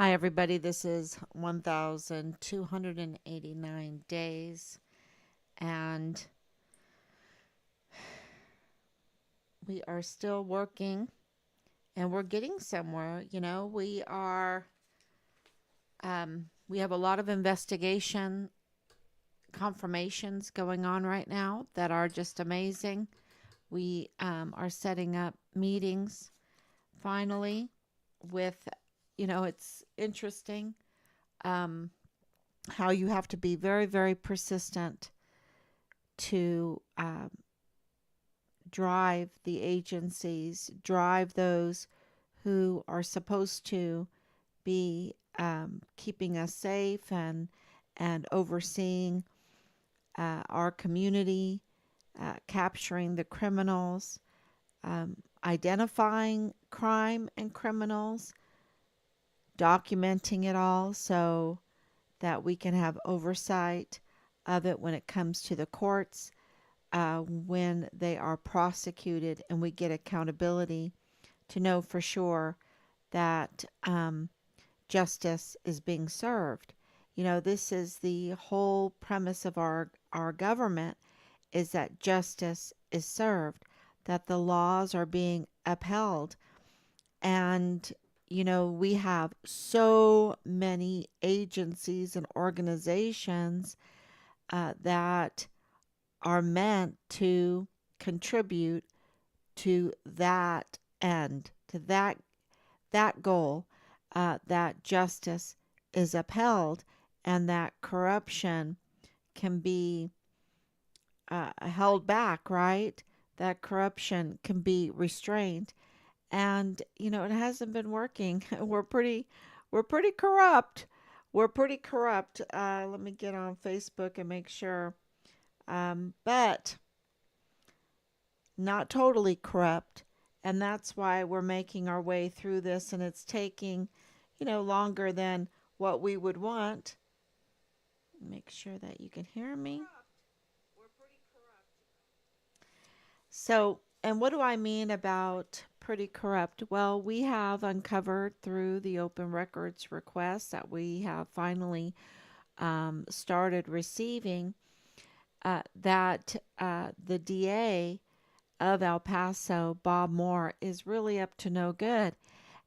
Hi, everybody. This is 1,289 days, and we are still working and we're getting somewhere. We have a lot of investigation confirmations going on right now that are just amazing. We are setting up meetings finally with, it's interesting um, how you have to be very, very persistent to drive the agencies, drive those who are supposed to be keeping us safe and overseeing our community, capturing the criminals, identifying crime and criminals, documenting it all so that we can have oversight of it when it comes to the courts, when they are prosecuted, and we get accountability to know for sure that justice is being served. This is the whole premise of our government, is that justice is served, that the laws are being upheld. And, we have so many agencies and organizations that are meant to contribute to that end, to that goal, that justice is upheld and that corruption can be held back, right? That corruption can be restrained. And it hasn't been working. We're pretty corrupt. We're pretty corrupt. Let me get on Facebook and make sure. But not totally corrupt. And that's why we're making our way through this, and it's taking, longer than what we would want. Make sure that you can hear me. So, and what do I mean about pretty corrupt? Well, we have uncovered through the open records requests that we have finally started receiving that the DA of El Paso, Bob Moore, is really up to no good.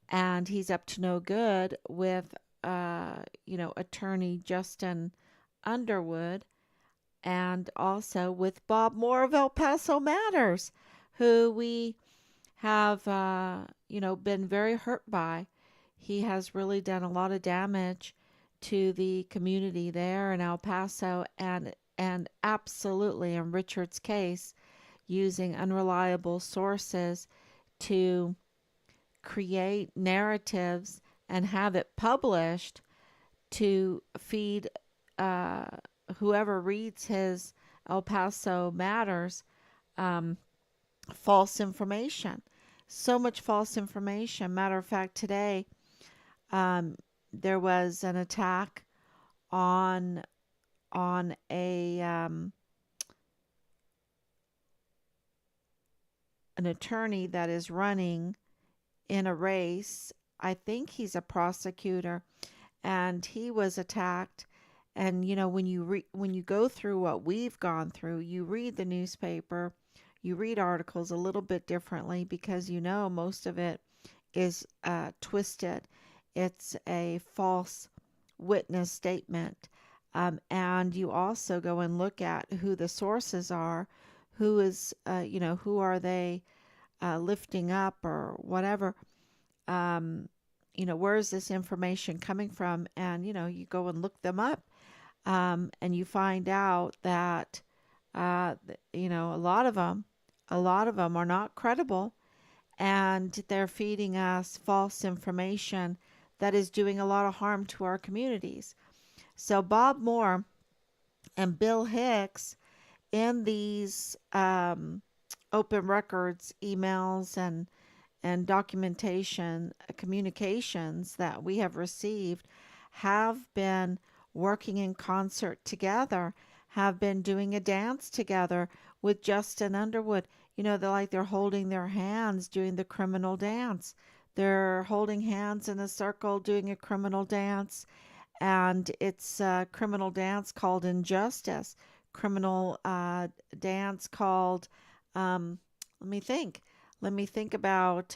And he's up to no good with, attorney Justin Underwood, and also with Bob Moore of El Paso Matters, who we have, been very hurt by. He has really done a lot of damage to the community there in El Paso, and absolutely in Richard's case, using unreliable sources to create narratives and have it published to feed uh, whoever reads his El Paso Matters um, false information. So much false information. Matter of fact, today um, there was an attack on a an attorney that is running in a race. I think he's a prosecutor, and he was attacked. And when you go through what we've gone through, you read the newspaper, you read articles a little bit differently because most of it is twisted. It's a false witness statement. And you also go and look at who the sources are, who are they lifting up or whatever. Um, where is this information coming from? And, you go and look them up, and you find out that, a lot of them are not credible, and they're feeding us false information that is doing a lot of harm to our communities. So Bob Moore and Bill Hicks, in these open records, emails, and documentation, communications that we have received, have been working in concert together, have been doing a dance together with Justin Underwood. They're holding their hands doing the criminal dance. They're holding hands in a circle doing a criminal dance, and it's a criminal dance called Injustice, criminal dance called, um, let me think, let me think about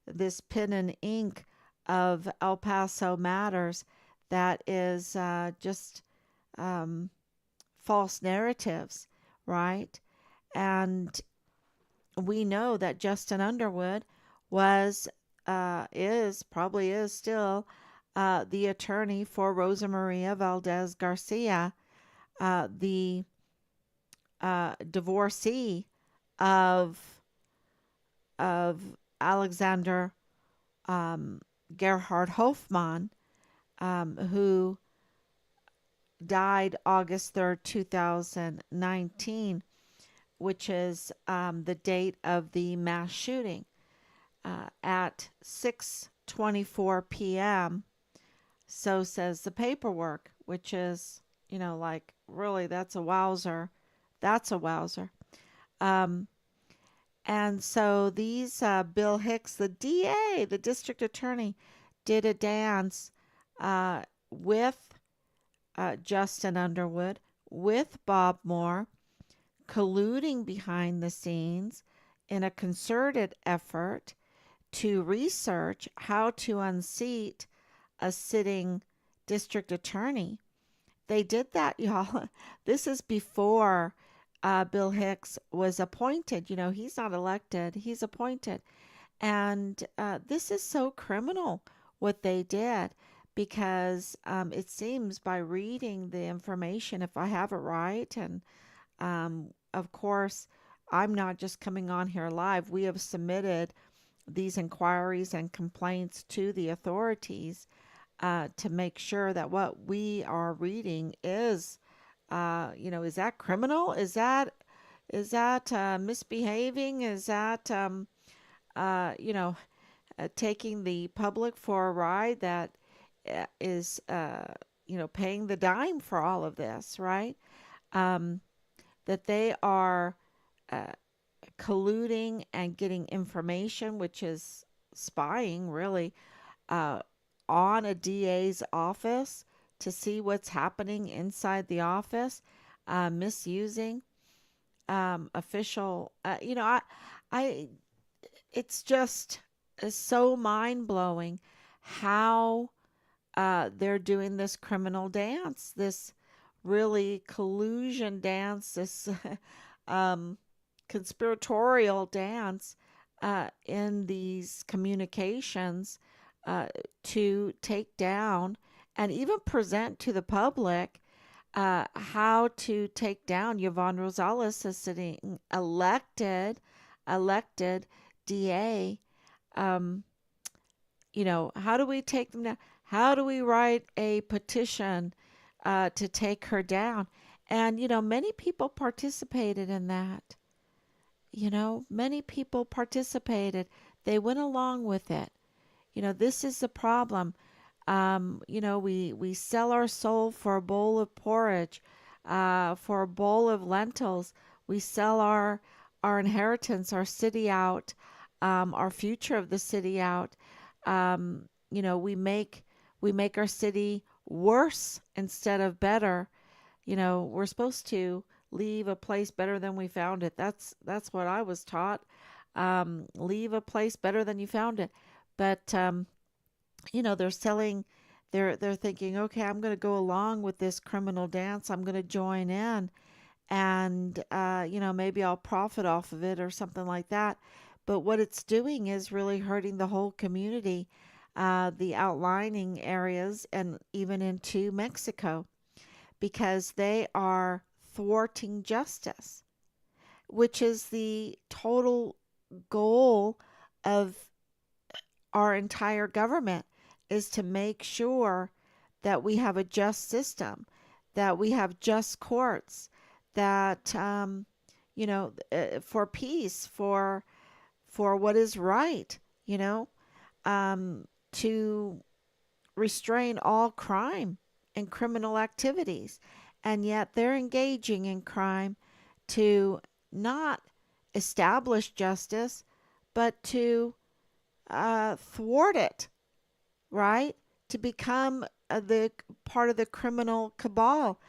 this pen and ink of El Paso Matters that is just um, false narratives, right? And we know that Justin Underwood was, probably is still the attorney for Rosa Maria Valdez Garcia, the divorcee of of Alexander um, Gerhard Hofmann, who died August 3rd, 2019, which is the date of the mass shooting at 6:24 p.m. So says the paperwork, which is, like, really, that's a wowzer. That's a wowzer. Um, and so these Bill Hicks, the DA, the district attorney, did a dance with Justin Underwood, with Bob Moore, colluding behind the scenes in a concerted effort to research how to unseat a sitting district attorney. They did that, y'all. This is before Bill Hicks was appointed. He's not elected, he's appointed. And this is so criminal what they did because it seems by reading the information, if I have it right, and of course, I'm not just coming on here live, we have submitted these inquiries and complaints to the authorities to make sure that what we are reading is, is that criminal? Is that misbehaving? Is that, you know, taking the public for a ride that is, paying the dime for all of this, right? Um, that they are uh, colluding and getting information, which is spying, really, uh, on a DA's office to see what's happening inside the office, misusing official. I, it's just so mind blowing how they're doing this criminal dance, this really collusion dance, this um, conspiratorial dance in these communications uh, to take down and even present to the public how to take down Yvonne Rosales, a sitting elected DA. Um, how do we take them down? How do we write a petition to take her down? And, many people participated in that. Many people participated. They went along with it. This is the problem. We sell our soul for a bowl of porridge, for a bowl of lentils. We sell our inheritance, our city out, our future of the city out. We make our city worse instead of better. We're supposed to leave a place better than we found it. That's what I was taught. Leave a place better than you found it. But they're selling. They're thinking, okay, I'm going to go along with this criminal dance. I'm going to join in, and maybe I'll profit off of it or something like that. But what it's doing is really hurting the whole community, the outlining areas, and even into Mexico, because they are thwarting justice, which is the total goal of our entire government, is to make sure that we have a just system, that we have just courts, that for peace, for what is right, to restrain all crime and criminal activities. And yet they're engaging in crime to not establish justice, but to thwart it, right? To become the part of the criminal cabal.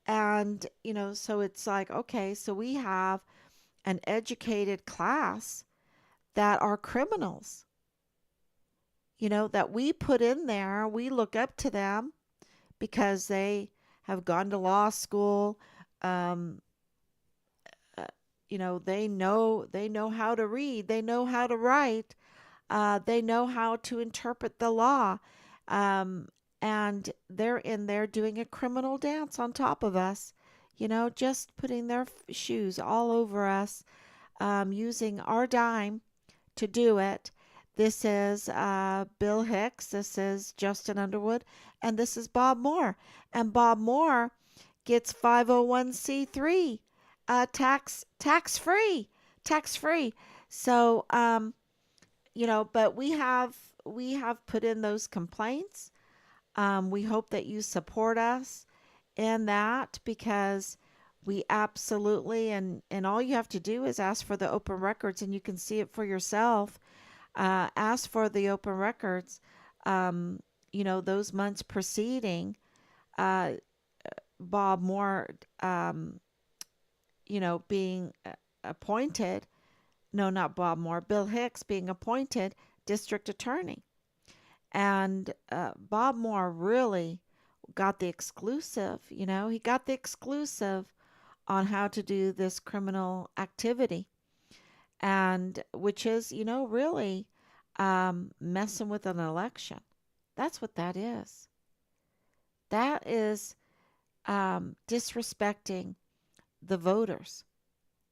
And, so it's like, okay, so we have an educated class that are criminals, that we put in there. We look up to them because they have gone to law school. Um, uh, they know how to read, they know how to write, they know how to interpret the law, um, and they're in there doing a criminal dance on top of us. Just putting their shoes all over us, using our dime to do it. This is Bill Hicks. This is Justin Underwood. And this is Bob Moore. And Bob Moore gets 501c3, tax free, tax free. So, but we have put in those complaints. We hope that you support us in that, because we absolutely, and all you have to do is ask for the open records, and you can see it for yourself. Ask for the open records. Um, those months preceding uh, Bob Moore, being appointed. No, not Bob Moore. Bill Hicks being appointed district attorney. And Bob Moore really got the exclusive. He got the exclusive on how to do this criminal activity, and which is, really messing with an election. That's what that is. That is disrespecting the voters.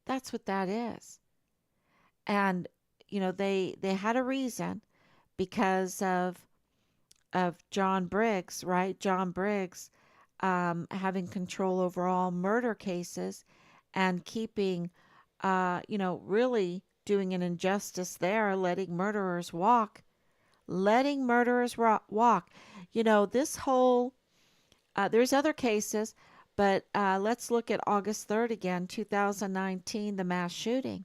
That's what that is. And they had a reason, because of John Briggs, right? John Briggs having control over all murder cases and keeping, really doing an injustice there, letting murderers walk, walk. This whole, there's other cases, but let's look at August 3rd again, 2019, the mass shooting.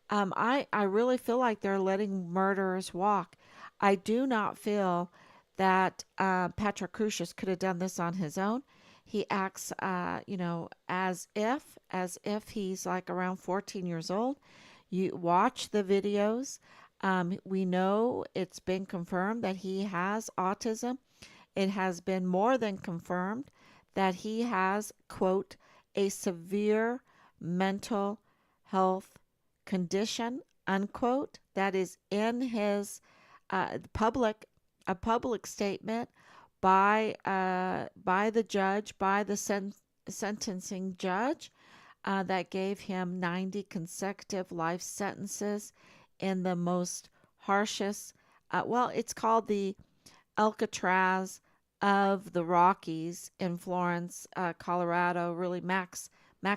I really feel like they're letting murderers walk. I do not feel that Patrick Crucius could have done this on his own. He acts, as if he's like around 14 years old. You watch the videos. We know it's been confirmed that he has autism. It has been more than confirmed that he has, quote, a severe mental health condition, unquote. That is in his public statement by the judge, by the sentencing judge, that gave him 90 consecutive life sentences in the most harshest. Well, it's called the Alcatraz of the Rockies in Florence, Colorado, really max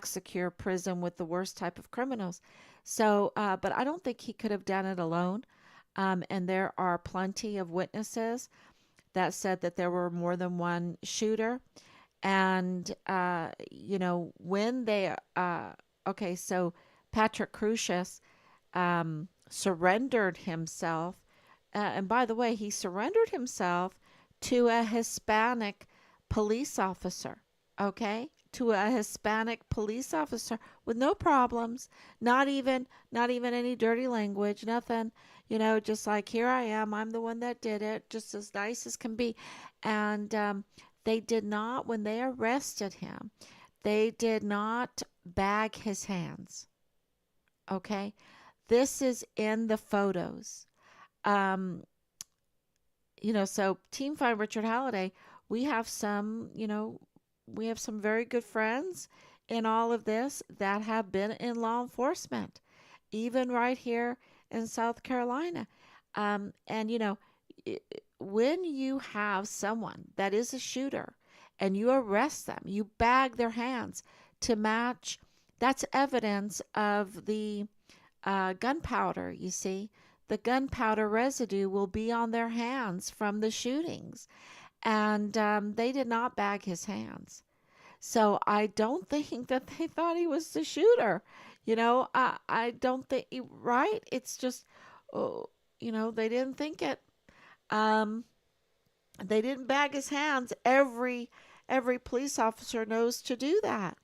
secure prison with the worst type of criminals. So, but I don't think he could have done it alone. And there are plenty of witnesses that said that there were more than one shooter. And, when okay, so Patrick Crucius surrendered himself. And by the way, he surrendered himself to a Hispanic police officer, okay? To a Hispanic police officer with no problems, not even any dirty language, nothing, just like, here I am, I'm the one that did it, just as nice as can be. And they did not, when they arrested him, they did not bag his hands, okay? This is in the photos. Um, so Team Find Richard Halliday, we have some, we have some very good friends in all of this that have been in law enforcement, even right here in South Carolina. And, when you have someone that is a shooter and you arrest them, you bag their hands to match, that's evidence of the gunpowder, you see. The gunpowder residue will be on their hands from the shootings. And they did not bag his hands. So I don't think that they thought he was the shooter. I don't think, right? It's just, oh, they didn't think it. Um, they didn't bag his hands. Every police officer knows to do that.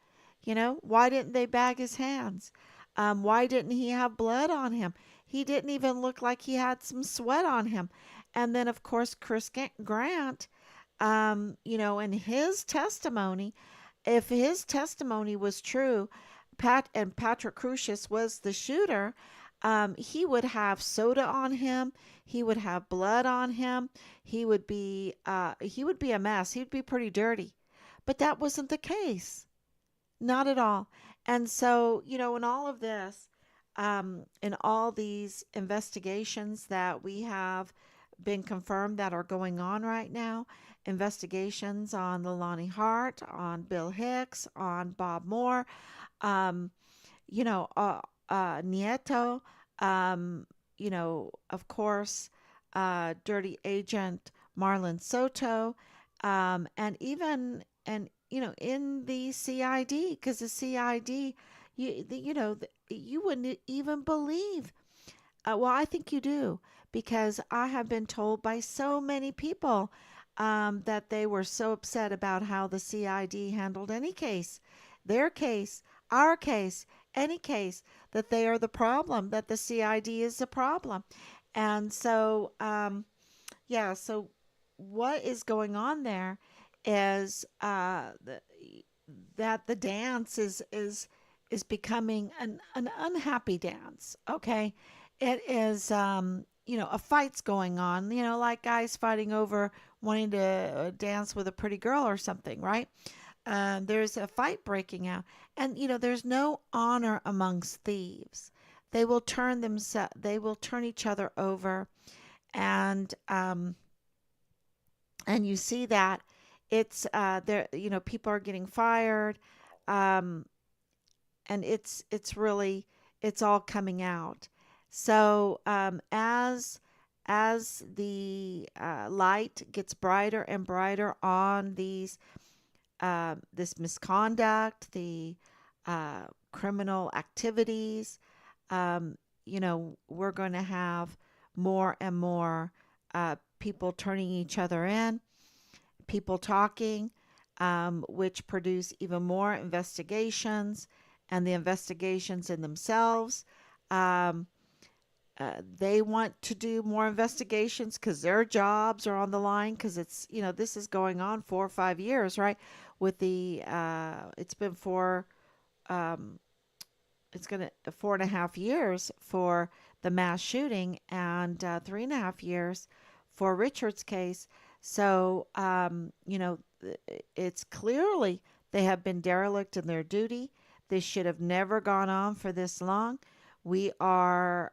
Why didn't they bag his hands? Why didn't he have blood on him? He didn't even look like he had some sweat on him. And then, of course, Chris Grant, in his testimony, if his testimony was true, Patrick Crucius was the shooter, he would have soda on him. He would have blood on him. He would be a mess. He'd be pretty dirty. But that wasn't the case. Not at all. And so, in all of this, in all these investigations that we have been confirmed that are going on right now, investigations on the Lonnie Hart, on Bill Hicks, on Bob Moore, um, Nieto, of course, Dirty Agent Marlon Soto, and in the CID, because the CID, you wouldn't even believe. Well, I think you do, because I have been told by so many people that they were so upset about how the CID handled any case, their case, our case, any case, that they are the problem, that the CID is the problem. And so, yeah, so what is going on there is that the dance is becoming an unhappy dance. Okay, it is a fight's going on. Like guys fighting over wanting to dance with a pretty girl or something, right? There's a fight breaking out, and there's no honor amongst thieves. They will turn each other over, and you see that there, people are getting fired, um, and it's all coming out. So as the light gets brighter and brighter on this misconduct, the criminal activities, we're going to have more and more people turning each other in, people talking, which produce even more investigations, and the investigations in themselves. Um, they want to do more investigations because their jobs are on the line, because this is going on 4 or 5 years, right? With it's been um, it's going to 4.5 years for the mass shooting, and 3.5 years for Richard's case. So, it's clearly they have been derelict in their duty. This should have never gone on for this long. We are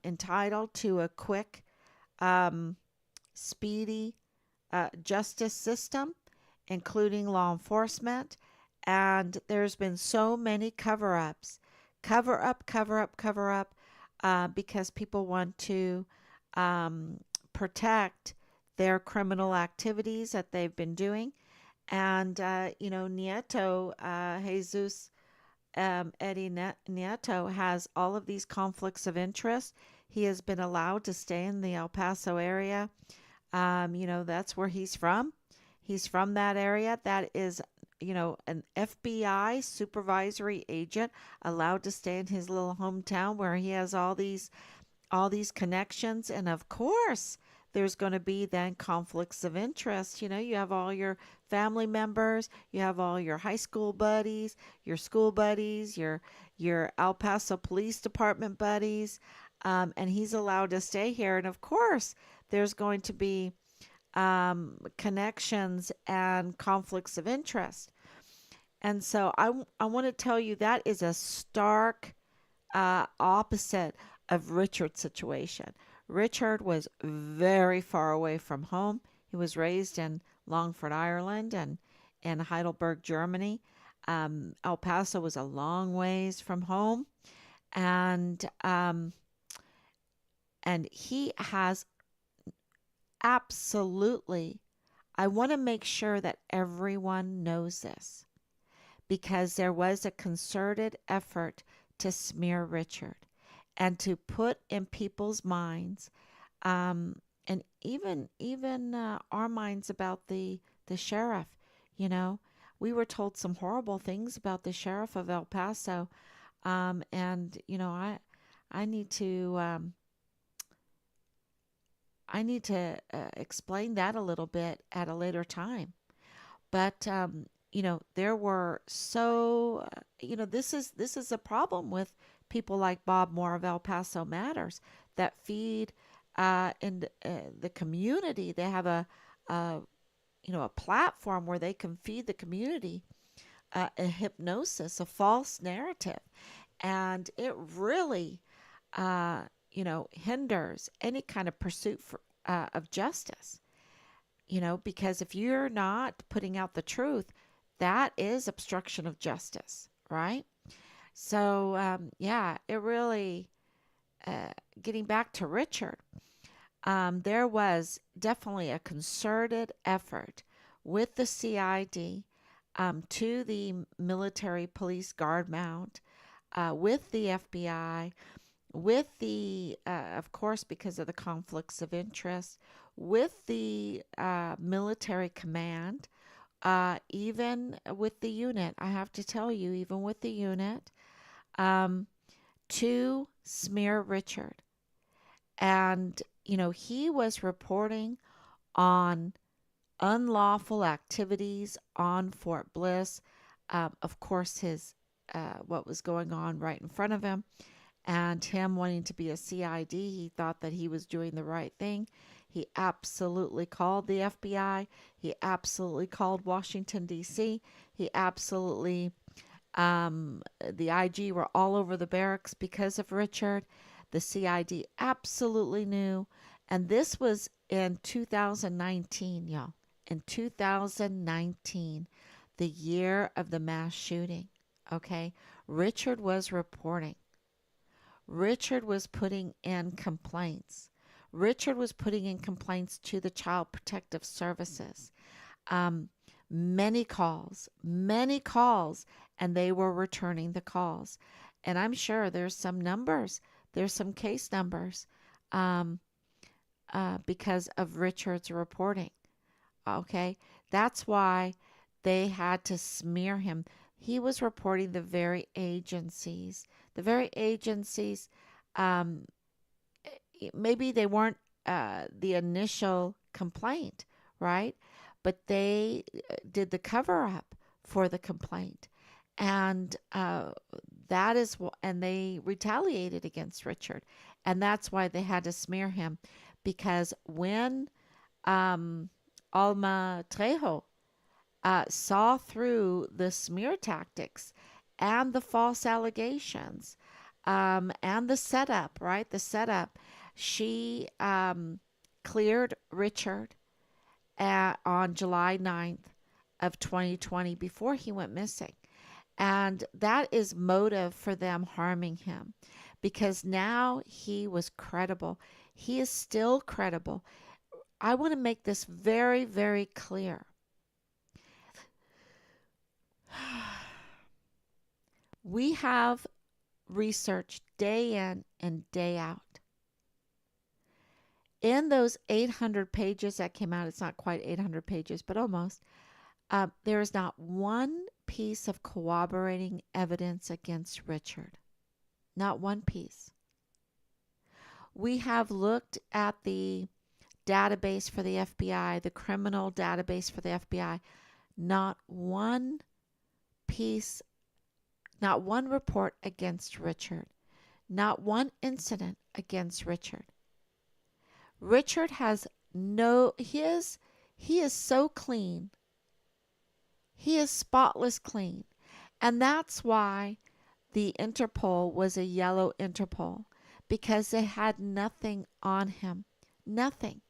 entitled to a quick, um, speedy justice system, including law enforcement. And there's been so many cover ups, cover up, cover up, cover up, because people want to um, protect their criminal activities that they've been doing. And, Nieto, Jesus Eddie Nieto, has all of these conflicts of interest. He has been allowed to stay in the El Paso area. That's where he's from. He's from that area. That is, an FBI supervisory agent allowed to stay in his little hometown where he has all these connections. And of course, there's going to be then conflicts of interest. You have all your family members, you have all your high school buddies, your school buddies, your El Paso Police Department buddies, and he's allowed to stay here. And of course, there's going to be connections and conflicts of interest. And so I want to tell you that is a stark opposite of Richard's situation. Richard was very far away from home. He was raised in Longford, Ireland, and in Heidelberg, Germany. El Paso was a long ways from home, and he has absolutely. I want to make sure that everyone knows this, because there was a concerted effort to smear Richard and to put in people's minds Um, and even our minds about the sheriff. You know, we were told some horrible things about the sheriff of El Paso. And I need to explain that a little bit at a later time. But there were this is a problem with people like Bob Moore of El Paso Matters that feed in the community. They have a platform where they can feed the community a hypnosis, a false narrative, and it really hinders any kind of pursuit of justice. Because if you're not putting out the truth, that is obstruction of justice, right? So, yeah, it really, getting back to Richard, there was definitely a concerted effort with the CID to the military police guard mount, with the FBI, with of course, because of the conflicts of interest, with the military command, even with the unit. I have to tell you, even with the unit, um, to smear Richard. And, he was reporting on unlawful activities on Fort Bliss. Of course, his what was going on right in front of him, and him wanting to be a CID, he thought that he was doing the right thing. He absolutely called the FBI. He absolutely called Washington, D.C. He absolutely, the IG were all over the barracks because of Richard. The CID absolutely knew. And this was in 2019, y'all. In 2019, the year of the mass shooting. Okay. Richard was reporting. Richard was putting in complaints. Richard was putting in complaints to the Child Protective Services. Um, many calls, and they were returning the calls. And I'm sure there's some numbers, there's some case numbers, um, because of Richard's reporting. Okay, that's why they had to smear him. He was reporting the very agencies, um, maybe they weren't the initial complaint, right? But they did the cover up for the complaint. And and they retaliated against Richard. And that's why they had to smear him. Because when um, Alma Trejo saw through the smear tactics and the false allegations, and the setup, right? The setup. She cleared Richard on July 9th of 2020 before he went missing. And that is motive for them harming him, because now he was credible. He is still credible. I want to make this very, very clear. We have research day in and day out. In those 800 pages that came out, it's not quite 800 pages, but almost, there is not one piece of corroborating evidence against Richard. Not one piece. We have looked at the database for the FBI, the criminal database for the FBI. Not one piece, not one report against Richard. Not one incident against Richard. Richard has he is so clean. He is spotless clean. And that's why the Interpol was a yellow Interpol, because they had nothing on him. Nothing.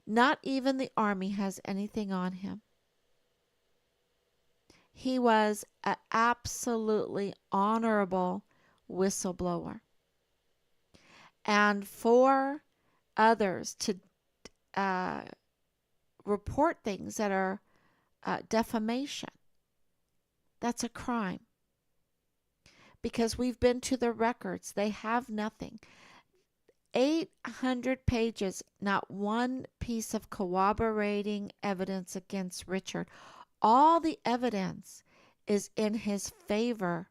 Not even the Army has anything on him. He was an absolutely honorable whistleblower. And for others to uh, report things that are defamation, that's a crime. Because we've been to the records. They have nothing. 800 pages, not one piece of corroborating evidence against Richard. All the evidence is in his favor.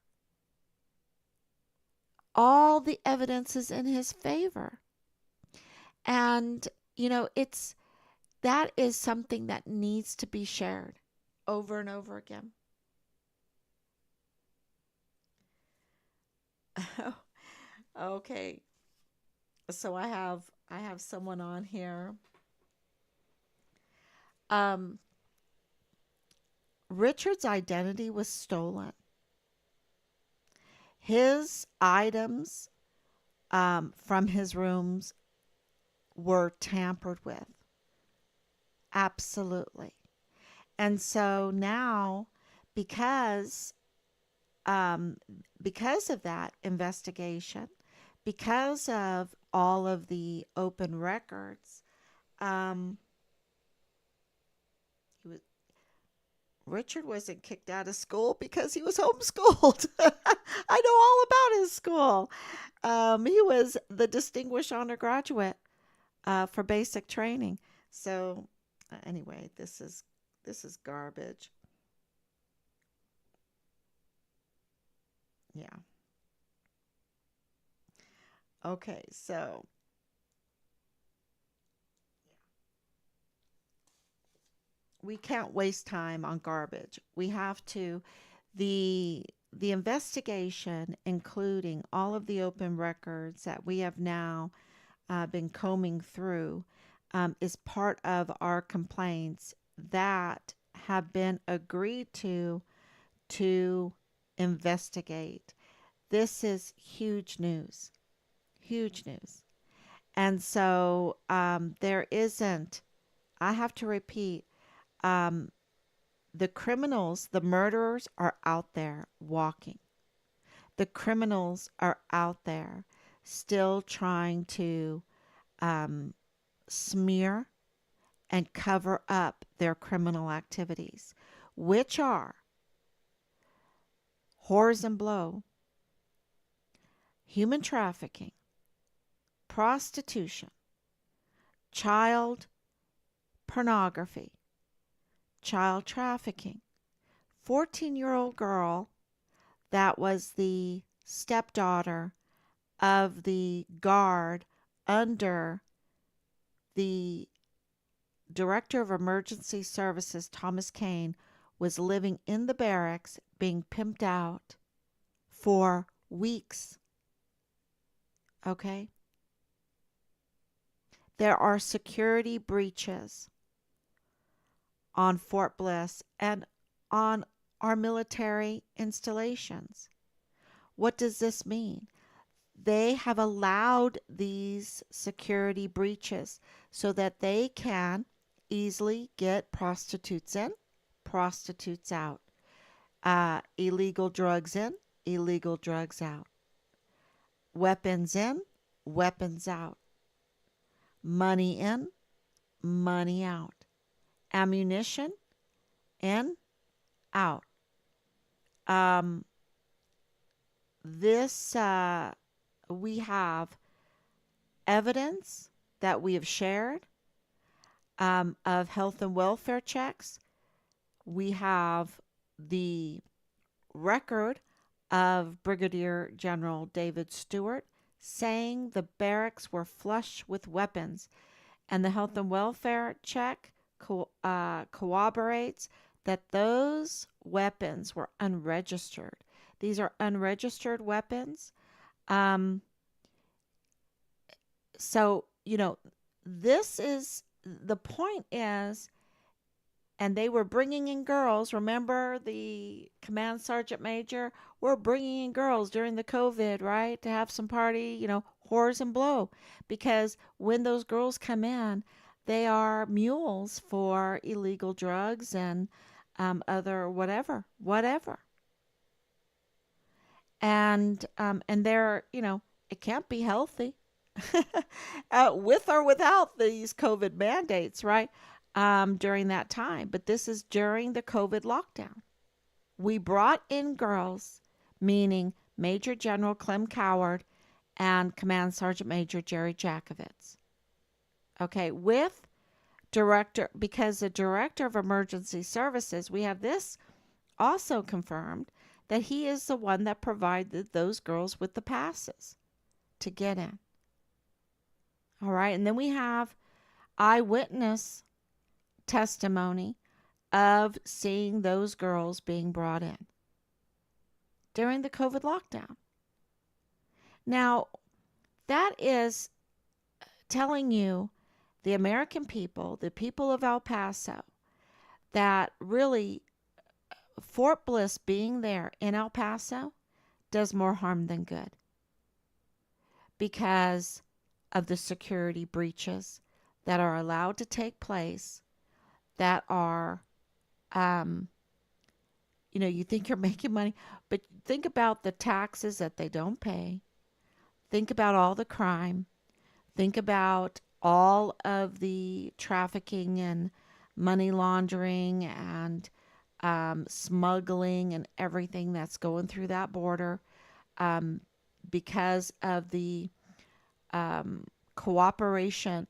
All the evidence is in his favor. And, it's that is something that needs to be shared over and over again. Okay. So I have someone on here. Um Richard's identity was stolen. His items from his rooms were tampered with. Absolutely. And so now, because um, because of that investigation, because of all of the open records, um, he was, Richard wasn't kicked out of school because he was homeschooled. I know all about his school. He was the distinguished undergraduate for basic training. So anyway, this is garbage. Yeah. Okay. So we can't waste time on garbage. We have to the the investigation, including all of the open records that we have now been combing through, is part of our complaints that have been agreed to investigate. This is huge news, huge news. And so there isn't, I have to repeat, um, the criminals, the murderers are out there walking. The criminals are out there still trying to um, smear and cover up their criminal activities, which are whores and blow, human trafficking, prostitution, child pornography, child trafficking. 14-year-old girl that was the stepdaughter of the guard under the director of emergency services, Thomas Kane, was living in the barracks being pimped out for weeks. Okay? There are security breaches on Fort Bliss and on our military installations. What does this mean? They have allowed these security breaches so that they can easily get prostitutes in, prostitutes out, illegal drugs in, illegal drugs out, weapons in, weapons out, money in, money out, ammunition in, out. Um, this We have evidence that we have shared of health and welfare checks. We have the record of Brigadier General David Stewart saying the barracks were flush with weapons, and the health and welfare check corroborates that those weapons were unregistered. These are unregistered weapons. Um, so, this is the point is, and they were bringing in girls. Remember the command sergeant major? We're bringing in girls during the COVID, right? To have some party, whores and blow. Because when those girls come in, they are mules for illegal drugs and other whatever. And they're, it can't be healthy with or without these COVID mandates, right? During that time. But this is during the COVID lockdown. We brought in girls, meaning Major General Clem Coward and Command Sergeant Major Jerry Jakovitz. Okay, with director, because the director of emergency services, we have this also confirmed that he is the one that provided those girls with the passes to get in. All right, and then we have eyewitness testimony of seeing those girls being brought in during the COVID lockdown. Now, that is telling you, the American people, the people of El Paso, that really Fort Bliss being there in El Paso does more harm than good because of the security breaches that are allowed to take place, that are, um, you think you're making money, but think about the taxes that they don't pay. Think about all the crime. Think about all of the trafficking and money laundering and smuggling and everything that's going through that border, um, because of the cooperation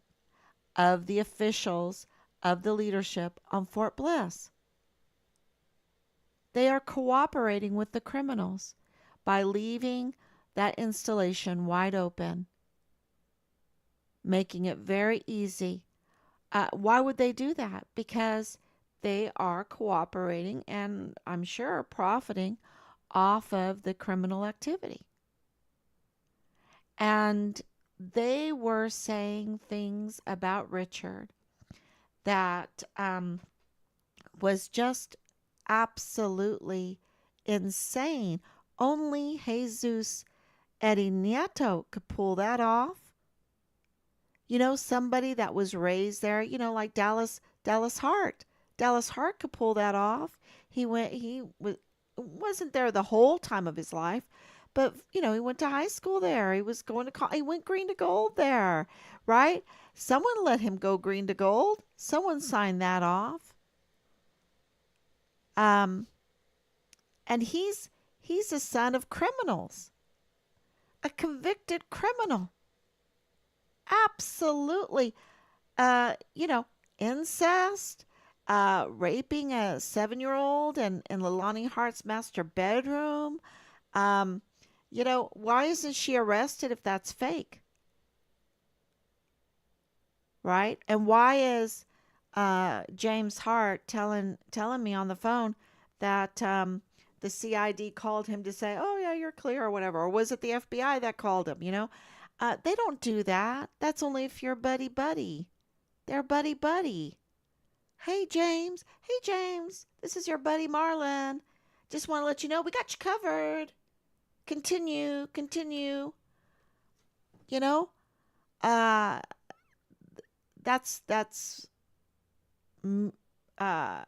of the officials, of the leadership on Fort Bliss. They are cooperating with the criminals by leaving that installation wide open, making it very easy. Why would they do that? Because they are cooperating and I'm sure profiting off of the criminal activity. And they were saying things about Richard that was just absolutely insane. Only Jesus Eddie Nieto could pull that off. Somebody that was raised there, like Dallas Hart. Dallas Hart could pull that off. Wasn't there the whole time of his life, but he went to high school there. He was going to he went green to gold there, right? Someone let him go green to gold. Someone signed that off. Um, and he's a son of criminals, a convicted criminal. Absolutely. uh, you know, Incest, raping a 7-year-old in Leilani Hart's master bedroom. Um, why isn't she arrested if that's fake, right? And why is James Hart telling me on the phone that the CID called him to say, "Oh yeah, you're clear" or whatever, or was it the FBI that called him? They don't do that. That's only if you're buddy buddy. They're buddy buddy. Hey James, this is your buddy Marlon. Just want to let you know we got you covered. Continue. You know, uh, that's mm, uh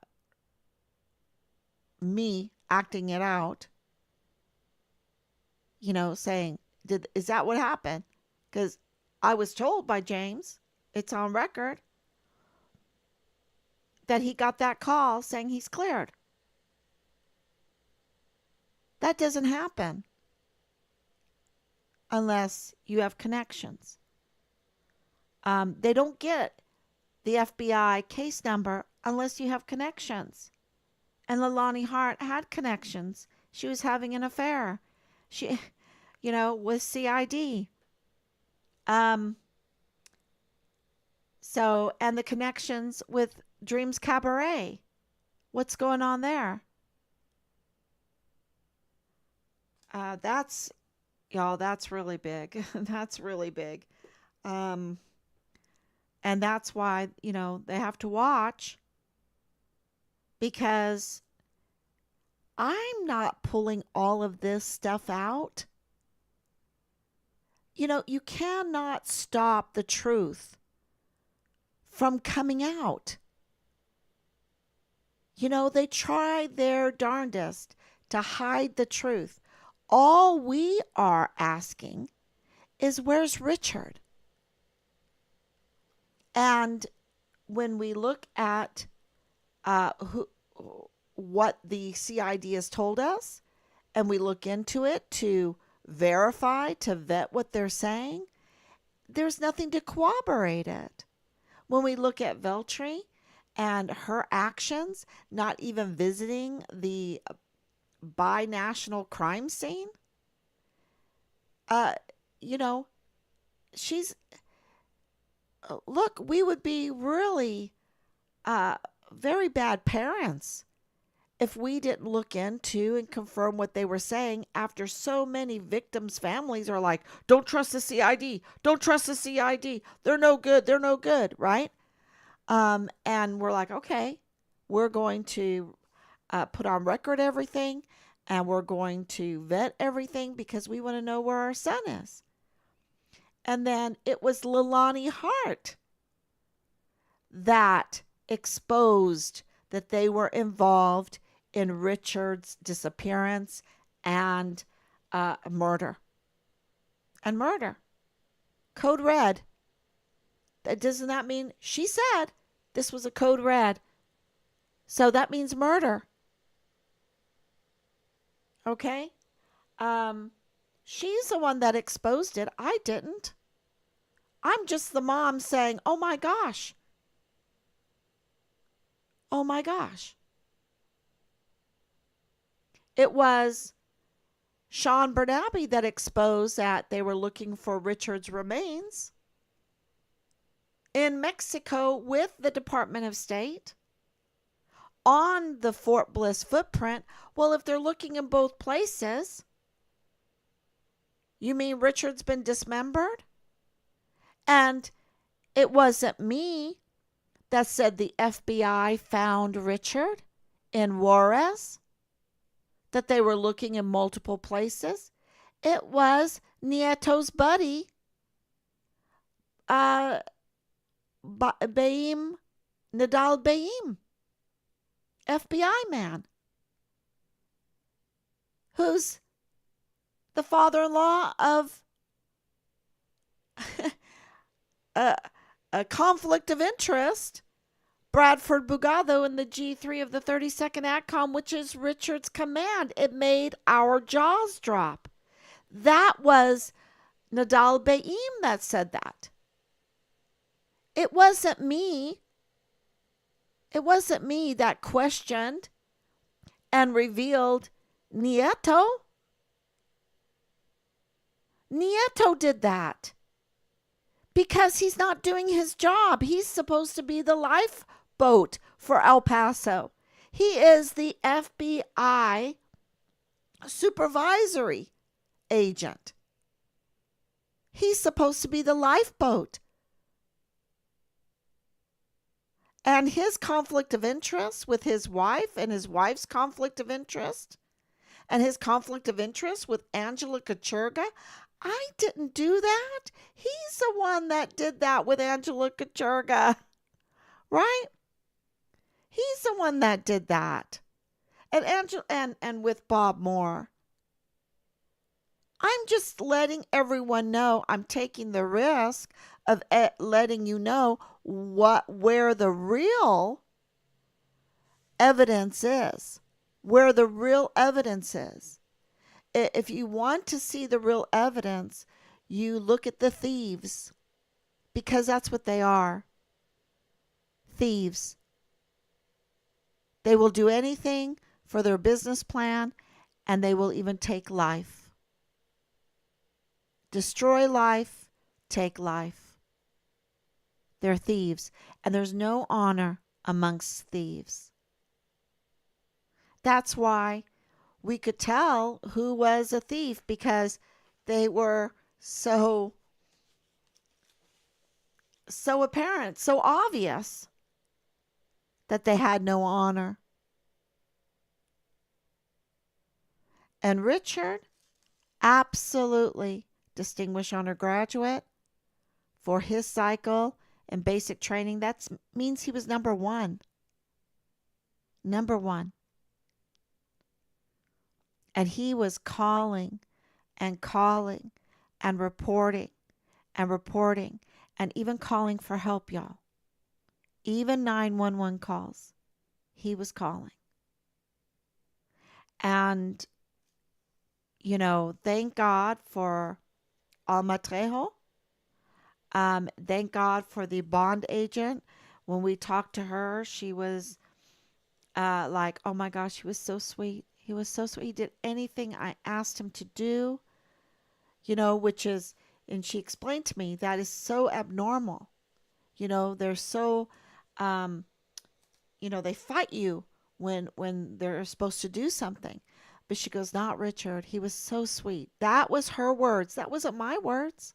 me acting it out. Saying, is that what happened? Because I was told by James, it's on record, that he got that call saying he's cleared. That doesn't happen unless you have connections. They don't get the FBI case number unless you have connections. And Leilani Hart had connections. She was having an affair. She, with CID. Um, and the connections with Dreams Cabaret. What's going on there? That's, y'all, that's really big. That's really big. Um, and that's why, they have to watch, because I'm not pulling all of this stuff out. You cannot stop the truth from coming out. They try their darndest to hide the truth. All we are asking is, where's Richard? And when we look at what the CID has told us, and we look into it to verify, to vet what they're saying, there's nothing to corroborate it. When we look at Veltri and her actions, not even visiting the binational crime scene, uh, you know, she's, look, we would be really uh, very bad parents if we didn't look into and confirm what they were saying after so many victims' families are like, don't trust the CID, don't trust the CID, they're no good, they're no good, right? And we're like, okay, we're going to put on record everything, and we're going to vet everything because we want to know where our son is. And then it was Leilani Hart that exposed that they were involved in Richard's disappearance and murder. And murder. Code red. That doesn't that mean she said this was a code red. So that means murder. Okay? She's the one that exposed it. I didn't. I'm just the mom saying, oh my gosh. Oh my gosh. It was Sean Bernabe that exposed that they were looking for Richard's remains in Mexico with the Department of State on the Fort Bliss footprint. Well, if they're looking in both places, you mean Richard's been dismembered? And it wasn't me that said the FBI found Richard in Juarez, that they were looking in multiple places. It was Nieto's buddy, Baim, Nadal Baim, FBI man, who's the father-in-law of a conflict of interest, Bradford Bugado in the G3 of the 32nd ATCOM, which is Richard's command. It made our jaws drop. That was Nadal Baim that said that. It wasn't me. It wasn't me that questioned and revealed Nieto. Nieto did that because he's not doing his job. He's supposed to be the lifeboat for El Paso. He is the FBI supervisory agent. He's supposed to be the lifeboat. And his conflict of interest with his wife and his wife's conflict of interest and his conflict of interest with Angela Kachurga, I didn't do that. He's the one that did that with Angela Kachurga, right? He's the one that did that. And Angela and with Bob Moore. I'm just letting everyone know, I'm taking the risk of letting you know where the real evidence is. Where the real evidence is. If you want to see the real evidence, you look at the thieves, because that's what they are. Thieves. They will do anything for their business plan, and they will even take life. Destroy life, take life. They're thieves, and there's no honor amongst thieves. That's why we could tell who was a thief, because they were so apparent, so obvious that they had no honor. And Richard, absolutely distinguished honor graduate for his cycle and basic training. That means he was number one. Number one. And he was calling and calling and reporting and even calling for help, y'all. Even 911 calls, he was calling. And, thank God for Alma Trejo. Thank God for the bond agent. When we talked to her, she was like, oh my gosh, he was so sweet. He was so sweet. He did anything I asked him to do, which is, and she explained to me that is so abnormal. They're so, um, they fight you when they're supposed to do something. But she goes, not Richard. He was so sweet. That was her words. That wasn't my words.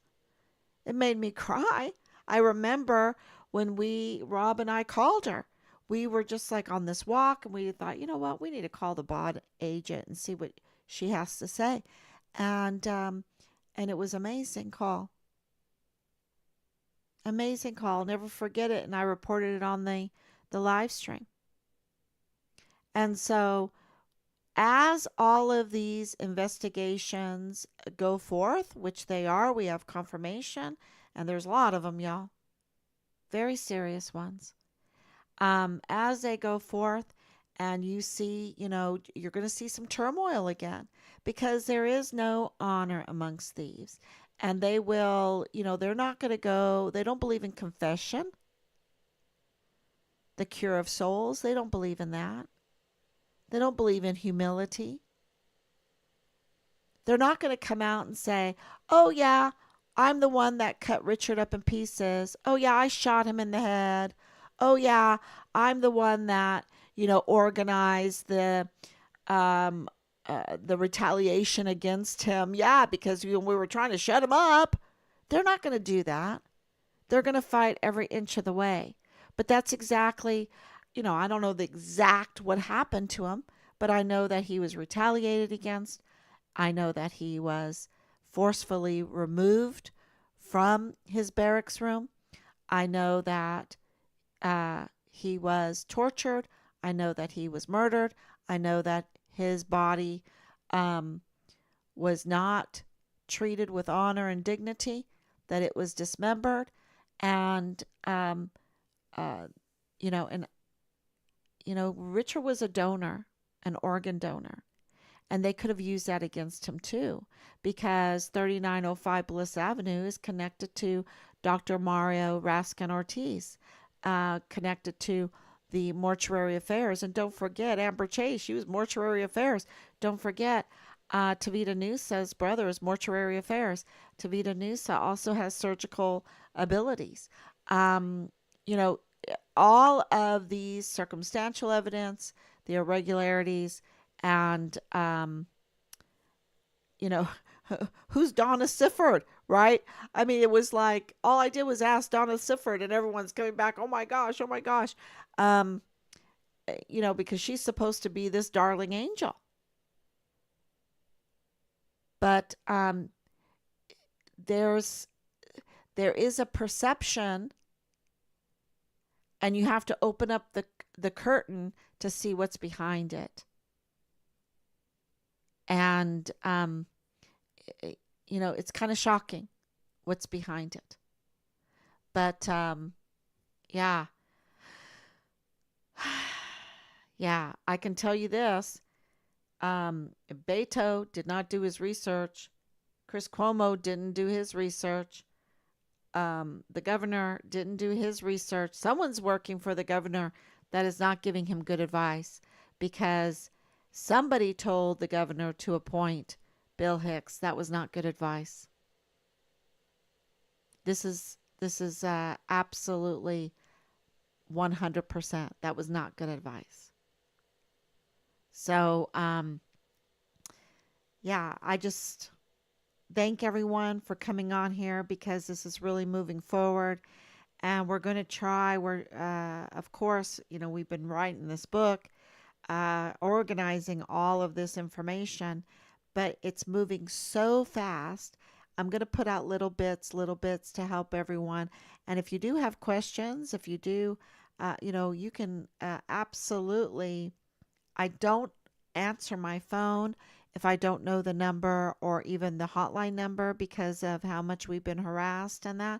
It made me cry. I remember when Rob and I called her. We were just like on this walk and we thought, you know what, we need to call the bond agent and see what she has to say. And it was amazing call. Amazing call. I'll never forget it. And I reported it on the live stream. And so as all of these investigations go forth, which they are, we have confirmation, and there's a lot of them, y'all, very serious ones. As they go forth, and you see, you're going to see some turmoil again because there is no honor amongst thieves. And they will, they're not going to go, they don't believe in confession, the cure of souls. They don't believe in that. They don't believe in humility. They're not going to come out and say, oh, yeah, I'm the one that cut Richard up in pieces. Oh, yeah, I shot him in the head. Oh, yeah, I'm the one that, organized um, the retaliation against him. Yeah, because we were trying to shut him up. They're not going to do that. They're going to fight every inch of the way. But that's exactly, I don't know the exact what happened to him, but I know that he was retaliated against. I know that he was forcefully removed from his barracks room. I know that he was tortured. I know that he was murdered. I know that his body um, was not treated with honor and dignity, that it was dismembered. And, uh, and, Richard was a donor, an organ donor. And they could have used that against him too, because 3905 Bliss Avenue is connected to Dr. Mario Raskin Ortiz, connected to the mortuary affairs. And don't forget Amber Chase, she was mortuary affairs. Don't forget Tavita Nusa's brother is mortuary affairs. Tavita Nusa also has surgical abilities. Um, you know, all of these circumstantial evidence, the irregularities, and you know, who's Donna Sifford, right? I mean, it was like all I did was ask Donna Sifford, and everyone's coming back. Oh my gosh, oh my gosh, um, because she's supposed to be this darling angel, but there's there is a perception, and you have to open up the curtain to see what's behind it, and it's kind of shocking what's behind it. But yeah, yeah, I can tell you this. Beto did not do his research. Chris Cuomo didn't do his research. The governor didn't do his research. Someone's working for the governor that is not giving him good advice because somebody told the governor to appoint Bill Hicks. That was not good advice. This is absolutely 100%. That was not good advice. So yeah, I just thank everyone for coming on here because this is really moving forward, and we're going to try. We're of course, we've been writing this book, organizing all of this information, but it's moving so fast. I'm going to put out little bits to help everyone. And if you do have questions, if you do, you can absolutely. I don't answer my phone if I don't know the number or even the hotline number because of how much we've been harassed and that.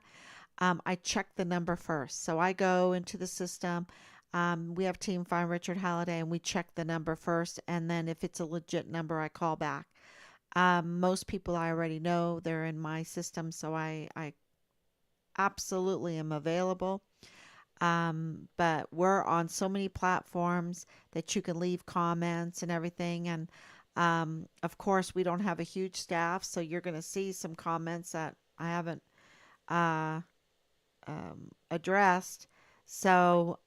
I check the number first. So I go into the system. We have Team Find Richard Halliday, and we check the number first. And then if it's a legit number, I call back. Most people I already know, they're in my system, so I absolutely am available. But we're on so many platforms that you can leave comments and everything. And of course, we don't have a huge staff, so you're going to see some comments that I haven't uh, addressed. So,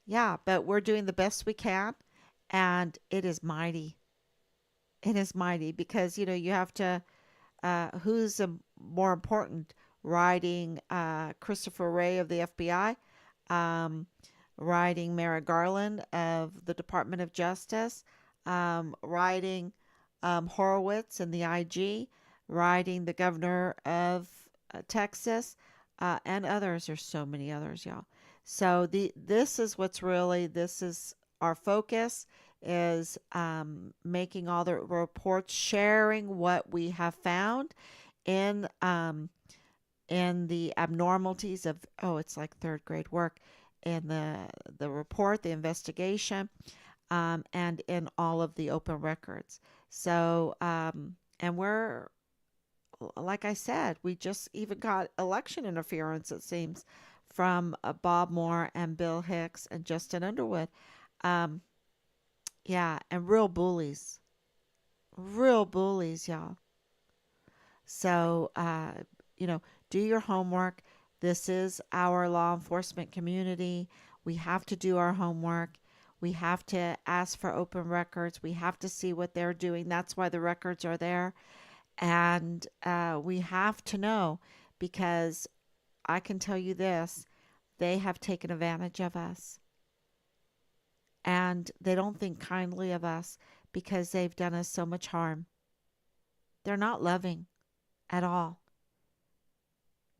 yeah, but we're doing the best we can, and it is mighty. It is mighty because you have to. Who's more important, writing Christopher Wray of the FBI, um, writing Merrick Garland of the Department of Justice, writing Horowitz and the IG, writing the governor of Texas, and others. There's so many others, y'all. So this is what's really this is our focus is making all the reports, sharing what we have found in the abnormalities of it's like third grade work in the report, the investigation, and in all of the open records. So and we're like I said, we just even got election interference, it seems, from Bob Moore and Bill Hicks and Justin Underwood. Um, yeah, and real bullies, y'all. So, you know, do your homework. This is our law enforcement community. We have to do our homework. We have to ask for open records. We have to see what they're doing. That's why the records are there. And we have to know because I can tell you this, they have taken advantage of us. And they don't think kindly of us because they've done us so much harm. They're not loving at all.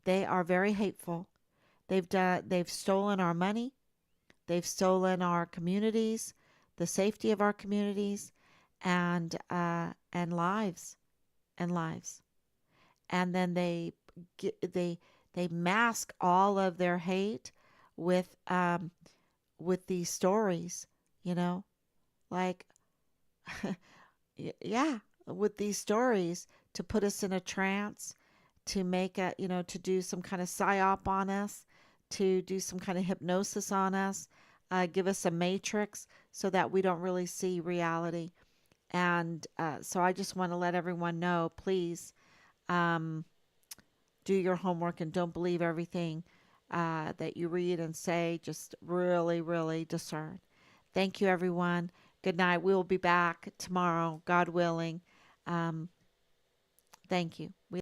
They are very hateful. They've stolen our money. They've stolen our communities, the safety of our communities, and lives and lives. And then they mask all of their hate with with these stories, you know, like yeah, with these stories to put us in a trance, to make a, to do some kind of psyop on us, to do some kind of hypnosis on us, give us a matrix so that we don't really see reality. And so I just want to let everyone know, please um, do your homework and don't believe everything that you read and say. Just really, really discern. Thank you, everyone. Good night. We will be back tomorrow, God willing. Um, thank you. We